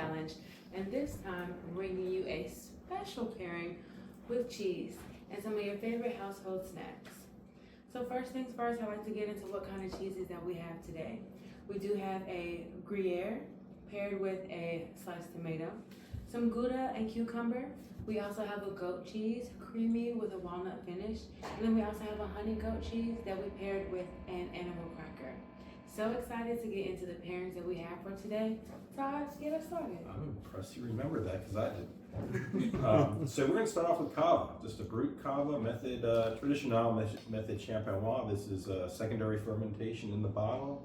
challenge, and this time I'm bringing you a special pairing with cheese and some of your favorite household snacks. So first things first, I like to get into what kind of cheeses that we have today. We do have a Gruyere paired with a sliced tomato, some Gouda and cucumber. We also have a goat cheese, creamy with a walnut finish. And then we also have a honey goat cheese that we paired with an animal cracker. So excited to get into the pairings that we have for today. Todd, get us started. I'm impressed you remember that because I didn't. So we're going to start off with cava, just a brut cava method, traditional method champenois. This is secondary fermentation in the bottle.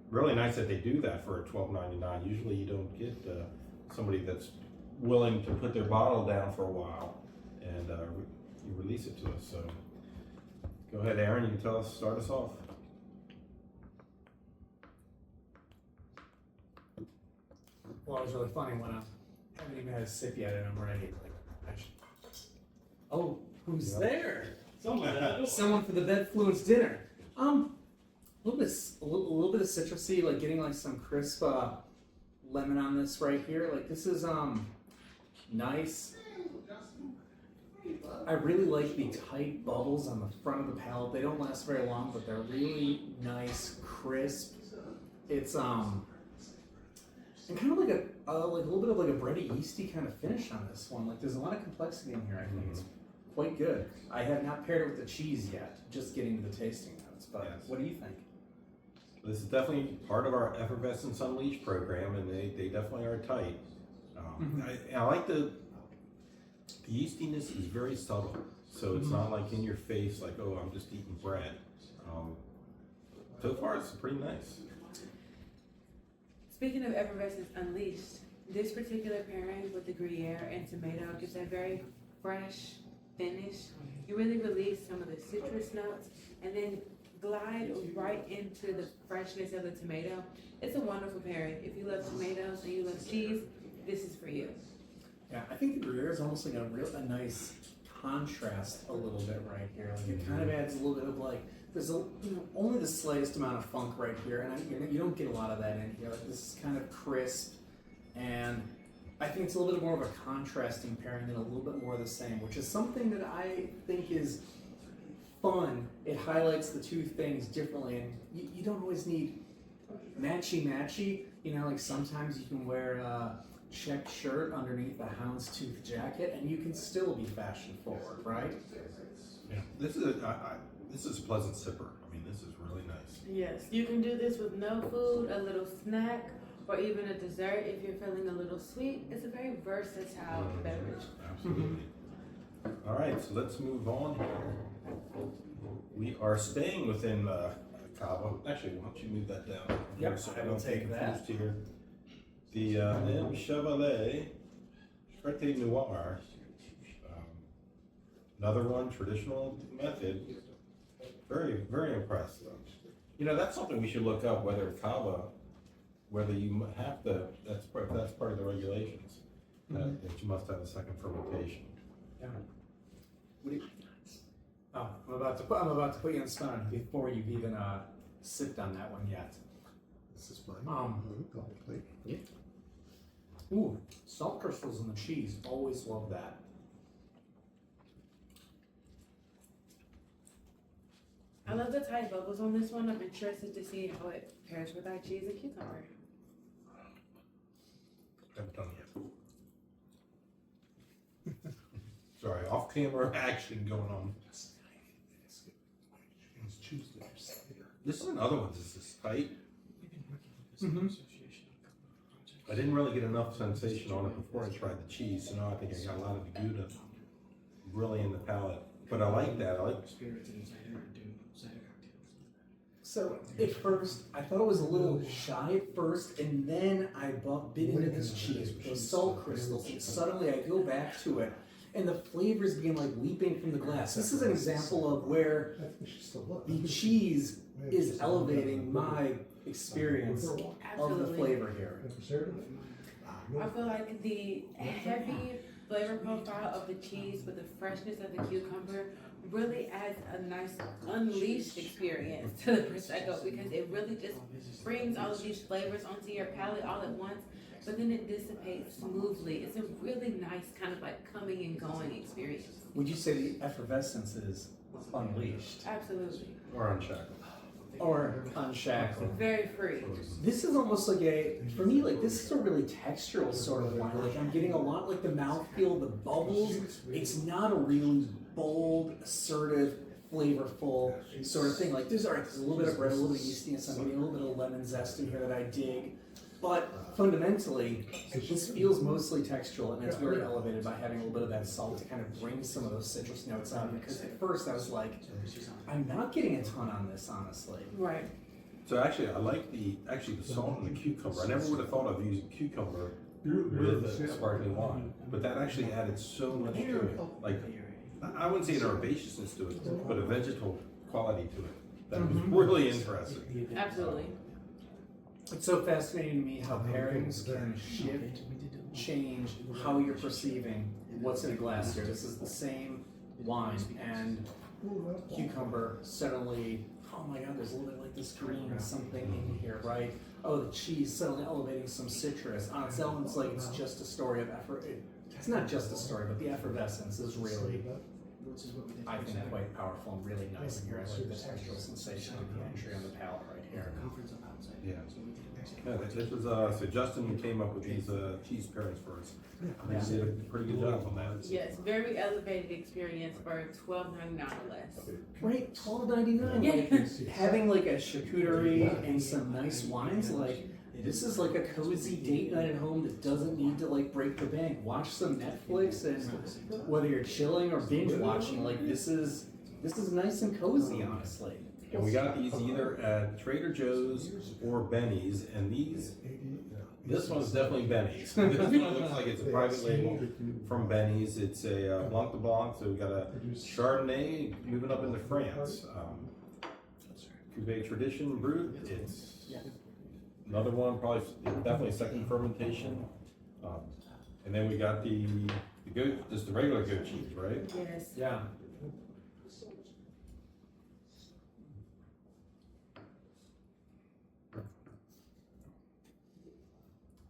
Really nice that they do that for $12.99. Usually you don't get somebody that's willing to put their bottle down for a while and you release it to us. So go ahead, Aaron, you can start us off. Well, it was really funny when I haven't even had a sip yet and I'm ready. Oh, who's there? Someone for the BevFluence dinner. A little bit of citrusy, like getting like some crisp lemon on this right here. Like this is nice. I really like the tight bubbles on the front of the palate. They don't last very long, but they're really nice, crisp. It's and kind of like a little bit of like a bready, yeasty kind of finish on this one. Like there's a lot of complexity in here. I think it's quite good. I have not paired it with the cheese yet. Just getting to the tasting notes. But Yes. What do you think? This is definitely part of our Effervescence Unleashed program, and they definitely are tight. I like the yeastiness is very subtle, so it's not like in your face, like, oh, I'm just eating bread. So far, it's pretty nice. Speaking of Effervescence Unleashed, this particular pairing with the Gruyere and tomato gives a very fresh finish. You really release some of the citrus notes and then glide right into the freshness of the tomato. It's a wonderful pairing. If you love tomatoes and you love cheese, this is for you. Yeah, I think the Gruyere is almost like a nice contrast a little bit right here. Like it kind of adds a little bit of like, there's only the slightest amount of funk right here, and you don't get a lot of that in here. Like this is kind of crisp, and I think it's a little bit more of a contrasting pairing than a little bit more of the same, which is something that I think is fun. It highlights the two things differently, and you don't always need matchy. You know, like sometimes you can wear a checked shirt underneath a houndstooth jacket, and you can still be fashion forward, right? Yeah, this is a pleasant sipper. I mean, this is really nice. Yes, you can do this with no food, a little snack, or even a dessert if you're feeling a little sweet. It's a very versatile beverage. Absolutely. All right, so let's move on here. We are staying within cava. Actually, why don't you move that down? Yep, so I will don't get take that. confused here. The M. Chevalet Traité Noir. Another one, traditional method. Very, very impressed. You know, that's something we should look up, whether cava, whether you have to, that's part of the regulations, that you must have a second fermentation. Yeah. What do you? Oh, I'm about to put you on the spot before you've even sipped on that one yet. This is mine. Double plate. Yeah. Ooh, salt crystals in the cheese. Always love that. I love the tight bubbles on this one. I'm interested to see how it pairs with our cheese and cucumber. Haven't done it yet. Sorry, off camera action going on. This is another one. This is tight. I didn't really get enough sensation on it before I tried the cheese, so now I think I got a lot of the Gouda really in the palate. But I like that. I like. So at first, I thought it was a little shy at first, and then I bit into this cheese with those salt crystals, and suddenly I go back to it, and the flavors begin like leaping from the glass. This is an example of where the cheese is elevating my experience of the flavor here. I feel like the heavy flavor profile of the cheese with the freshness of the cucumber really adds a nice unleashed experience to the Prosecco because it really just brings all of these flavors onto your palate all at once, but then it dissipates smoothly. It's a really nice kind of like coming and going experience. Would you say the effervescence is unleashed? Absolutely. Or unshackled. Or unshackled? Very free. This is almost like for me, like this is a really textural sort of wine. Like I'm getting a lot like the mouthfeel, the bubbles. It's not a really bold, assertive, flavorful sort of thing. Like there's a little bit of bread, a little bit of yeastiness. I'm getting a little bit of lemon zest in here that I dig. But fundamentally, this feels mostly textural, and it's very elevated by having a little bit of that salt to kind of bring some of those citrus notes out. Because at first I was like, I'm not getting a ton on this, honestly. Right. So actually, I like the salt and the cucumber. I never would have thought of using cucumber with sparkling wine, but that actually added so much to it. Like, I wouldn't say an herbaceousness to it, but a vegetal quality to it. That was really interesting. Absolutely. It's so fascinating to me how pairings can shift, change how you're perceiving what's in a glass here. This is the same wine, and cucumber suddenly, oh my god, there's a little bit like this green something in here, right? Oh, the cheese suddenly elevating some citrus. On its own, it's like it's just a story of effort. It's not just a story, but the effervescence is really, I think, quite powerful and really nice in here. I like the textural sensation of the entry on the palate right here. Yeah. Yeah, this was so Justin came up with these cheese pairings for us. I think he did a pretty good job on that. Yes, very elevated experience for $12.99 or less. Right, $12.99. Like, having like a charcuterie and some nice wines, like this is like a cozy date night at home that doesn't need to like break the bank. Watch some Netflix, and whether you're chilling or binge watching, like this is nice and cozy, honestly. And we got these either at Trader Joe's or Benny's, and this one's definitely Benny's. This one looks like it's a private label from Benny's. It's a Blanc de Blanc, so we got a Chardonnay moving up into France. Cuvée Tradition Brut. It's another one, probably definitely second fermentation. And then we got the goat, just the regular goat cheese, right? Yes. Yeah.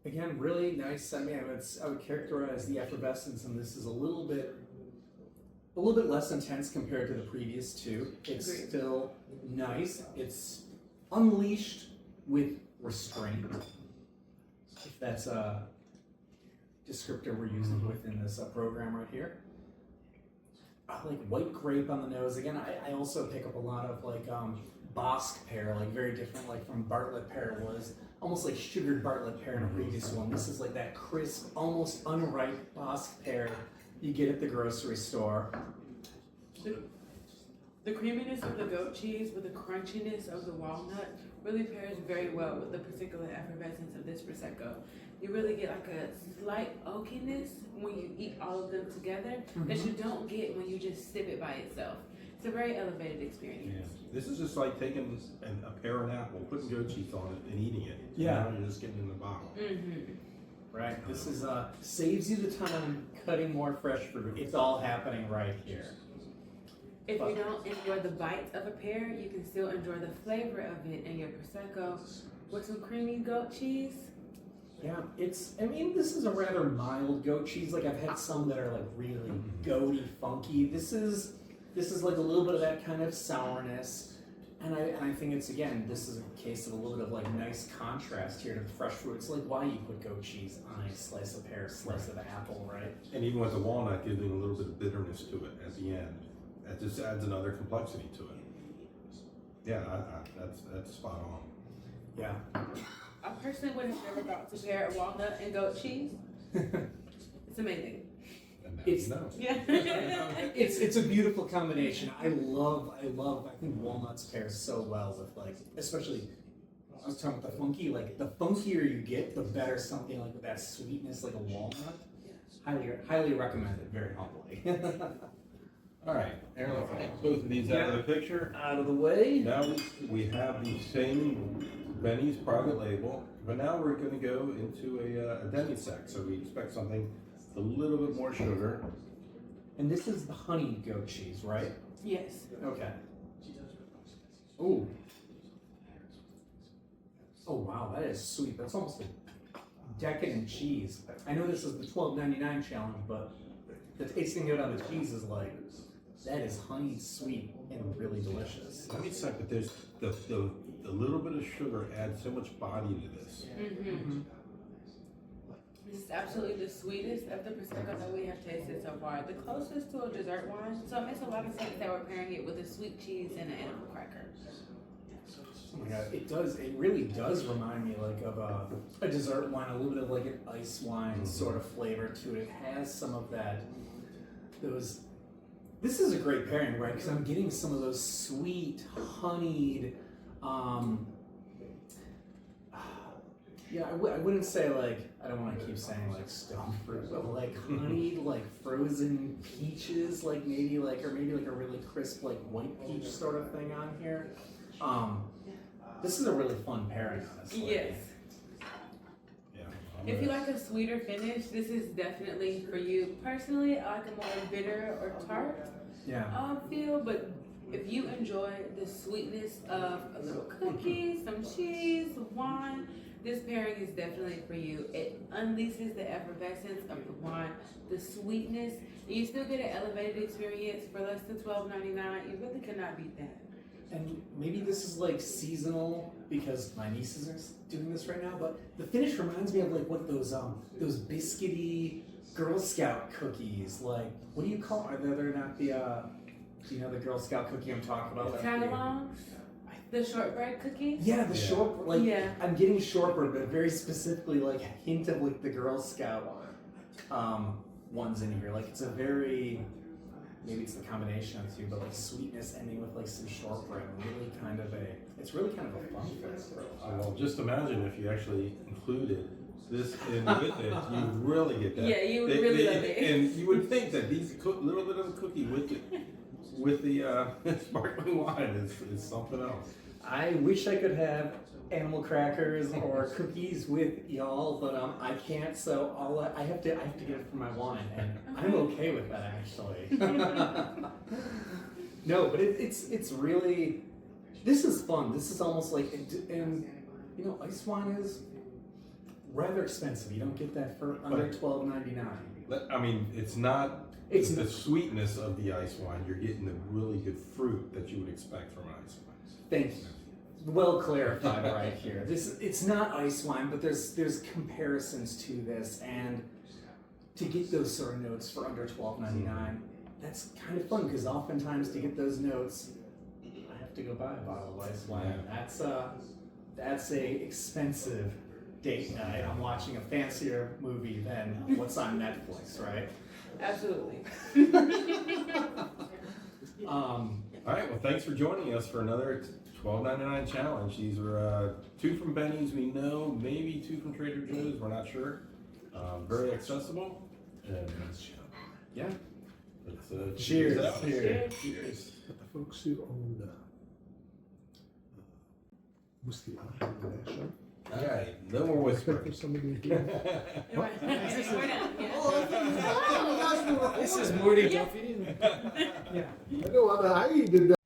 Again, really nice. I mean, I would characterize the effervescence, and this is a little bit less intense compared to the previous two. It's Agreed. still nice. It's unleashed with restraint, if that's a descriptor we're using within this program right here. I like white grape on the nose. Again, I also pick up a lot of like Bosque pear, like very different, like from Bartlett pear was. Almost like sugared Bartlett pear in a previous one. This is like that crisp, almost unripe Bosque pear you get at the grocery store. The creaminess of the goat cheese with the crunchiness of the walnut really pairs very well with the particular effervescence of this Prosecco. You really get like a slight oakiness when you eat all of them together that you don't get when you just sip it by itself. It's a very elevated experience. Yeah. This is just like taking a pear and apple, putting goat cheese on it, and eating it. Yeah. You're just getting it in the bottle. Right. This is saves you the time cutting more fresh fruit. It's all happening right here. If you don't enjoy the bite of a pear, you can still enjoy the flavor of it in your Prosecco with some creamy goat cheese. Yeah, I mean, this is a rather mild goat cheese. Like, I've had some that are like really goaty, funky. This is like a little bit of that kind of sourness. And I think it's, again, this is a case of a little bit of like nice contrast here to the fresh fruit. It's like why you put goat cheese on a slice of pear, slice of apple, right? And even with the walnut giving a little bit of bitterness to it at the end. That just adds another complexity to it. Yeah, that's spot on. Yeah. I personally would have never thought to pair walnut and goat cheese. It's amazing. It's Yeah. it's a beautiful combination. I think walnuts pair so well with, like, especially I was talking about the funky, like the funkier you get, the better something like with that sweetness like a walnut. Highly recommended, very humbly. All right, Aaron, let's take both of these out of the picture. Out of the way. Now we have the same Benny's private label, but now we're going to go into a demi-sec. So we expect something with a little bit more sugar. And this is the honeyed goat cheese, right? Yes. Okay. Ooh. Oh wow, that is sweet. That's almost a decadent cheese. I know this is the $12.99 challenge, but the tasting note on the cheese is like, that is honeyed sweet and really delicious. Let me check, but there's the little bit of sugar adds so much body to this. This is absolutely the sweetest of the Prosecco that we have tasted so far. The closest to a dessert wine, so it makes a lot of sense that we're pairing it with a sweet cheese and an animal cracker. Oh my god, it really does remind me like of a dessert wine, a little bit of like an ice wine sort of flavor to it. It has some of that, this is a great pairing, right? Because I'm getting some of those sweet, honeyed, yeah, I wouldn't say like, I don't want to keep saying like stone fruit, but like honeyed, like frozen peaches, like maybe like, or maybe like a really crisp like white peach sort of thing on here. This is a really fun pairing, honestly. Yes. Yeah. If you like a sweeter finish, this is definitely for you. Personally, I like a more bitter or tart feel, but if you enjoy the sweetness of a little cookie, some cheese, wine, this pairing is definitely for you. It unleashes the effervescence of the wine, the sweetness, and you still get an elevated experience for less than $12.99. You really cannot beat that. And maybe this is like seasonal because my nieces are doing this right now, but the finish reminds me of like what those biscuity Girl Scout cookies. Like, what do you call? Are they not the? Do you know the Girl Scout cookie I'm talking about? Tagalongs? The shortbread cookies? Yeah, the short. Like, yeah. I'm getting shortbread, but very specifically like a hint of like the Girl Scout ones in here. Like, it's a very. Maybe it's the combination of the two, but like sweetness ending with like some shortbread, it's really kind of a fun flavor. Well, just imagine if you actually included this in with it, you really get that. Yeah, you would really love it. And you would think that these little bit of a cookie with the sparkling wine is something else. I wish I could have animal crackers or cookies with y'all, but I can't. So I have to get it for my wine, and I'm okay with that actually. No, but it's really, this is fun. This is almost like, and you know, ice wine is rather expensive. You don't get that for under $12.99. I mean, it's not. It's the sweetness of the ice wine. You're getting the really good fruit that you would expect from an ice wine. Thank you. Well clarified right here. It's not ice wine, but there's comparisons to this, and to get those sort of notes for under $12.99, that's kind of fun because oftentimes to get those notes, I have to go buy a bottle of ice wine. That's a expensive date night. I'm watching a fancier movie than what's on Netflix, right? Absolutely. All right. Well, thanks for joining us for another $12.99 challenge. These were 2 from Benny's, we know, maybe 2 from Trader Joe's, we're not sure. Very accessible. And, yeah. Let's, cheers. Cheers. Cheers. But the folks who own Whiskey International. All right. No more whispering. For somebody to hear. We're done. This is Morty Duffy. I know, I did that.